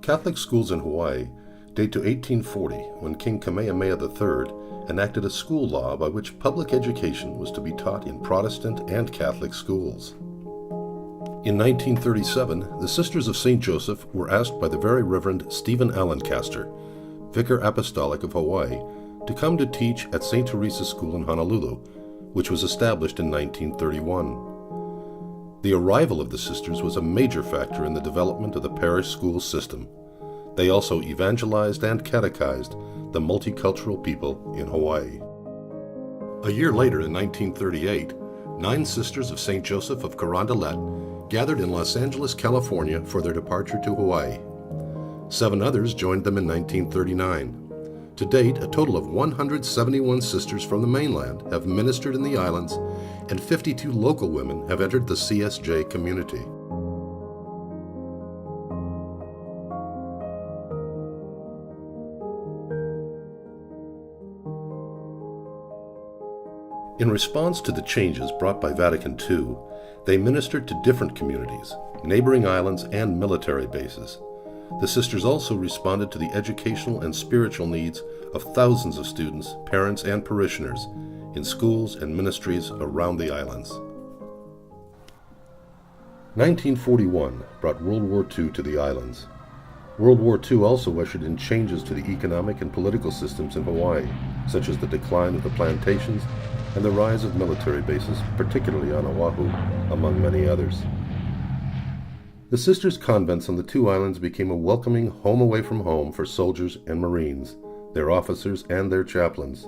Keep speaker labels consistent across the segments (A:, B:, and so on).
A: Catholic schools in Hawaii date to 1840, when King Kamehameha III enacted a school law by which public education was to be taught in Protestant and Catholic schools. In 1937, the Sisters of St. Joseph were asked by the Very Reverend Stephen Allencaster, Vicar Apostolic of Hawaii, to come to teach at St. Teresa's School in Honolulu, which was established in 1931. The arrival of the sisters was a major factor in the development of the parish school system. They also evangelized and catechized the multicultural people in Hawaii. A year later, in 1938, 9 Sisters of St. Joseph of Carondelet gathered in Los Angeles, California for their departure to Hawaii. 7 others joined them in 1939. To date, a total of 171 sisters from the mainland have ministered in the islands, and 52 local women have entered the CSJ community. In response to the changes brought by Vatican II, they ministered to different communities, neighboring islands, and military bases. The sisters also responded to the educational and spiritual needs of thousands of students, parents, and parishioners in schools and ministries around the islands. 1941 brought World War II to the islands. World War II also ushered in changes to the economic and political systems in Hawaii, such as the decline of the plantations and the rise of military bases, particularly on Oahu, among many others. The sisters' convents on the 2 islands became a welcoming home away from home for soldiers and Marines, their officers, and their chaplains.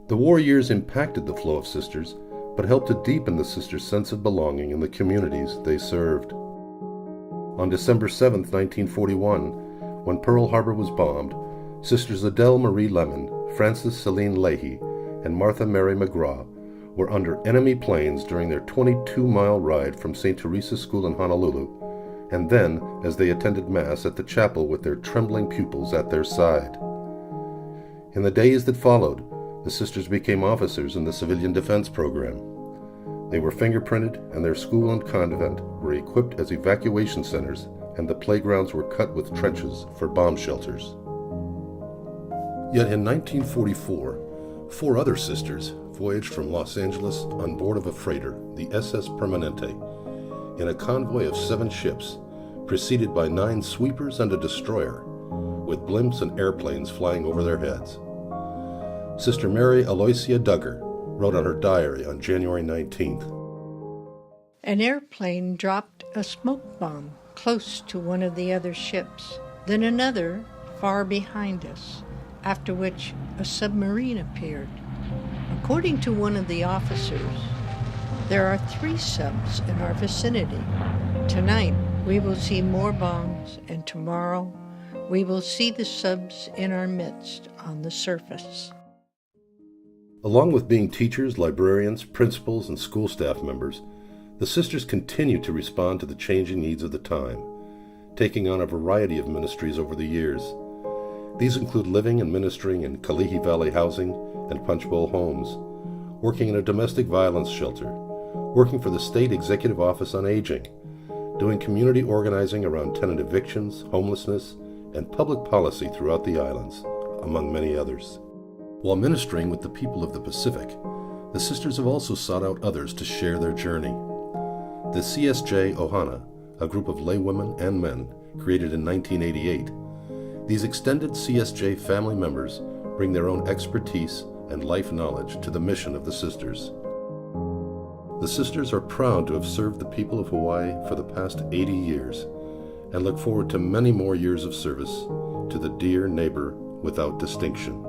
A: The war years impacted the flow of sisters, but helped to deepen the sisters' sense of belonging in the communities they served. On December 7, 1941, when Pearl Harbor was bombed, Sisters Adele Marie Lemon, Frances Celine Leahy, and Martha Mary McGraw were under enemy planes during their 22-mile ride from St. Teresa's School in Honolulu, and then as they attended Mass at the chapel with their trembling pupils at their side. In the days that followed, the sisters became officers in the Civilian Defense Program. They were fingerprinted, and their school and convent were equipped as evacuation centers, and the playgrounds were cut with trenches for bomb shelters. Yet in 1944, 4 other sisters voyaged from Los Angeles on board of a freighter, the SS Permanente, in a convoy of 7 ships, preceded by 9 sweepers and a destroyer, with blimps and airplanes flying over their heads. Sister Mary Aloysia Duggar wrote on her diary on January 19th,
B: "An airplane dropped a smoke bomb close to one of the other ships, then another far behind us, after which a submarine appeared. According to one of the officers, there are 3 subs in our vicinity. Tonight we will see more bombs, and tomorrow we will see the subs in our midst on the surface."
A: Along with being teachers, librarians, principals, and school staff members, the sisters continue to respond to the changing needs of the time, taking on a variety of ministries over the years. These include living and ministering in Kalihi Valley housing and Punchbowl homes, working in a domestic violence shelter, working for the State Executive Office on Aging, doing community organizing around tenant evictions, homelessness, and public policy throughout the islands, among many others. While ministering with the people of the Pacific, the sisters have also sought out others to share their journey. The CSJ Ohana, a group of laywomen and men created in 1988, these extended CSJ family members bring their own expertise and life knowledge to the mission of the sisters. The sisters are proud to have served the people of Hawaii for the past 80 years and look forward to many more years of service to the dear neighbor without distinction.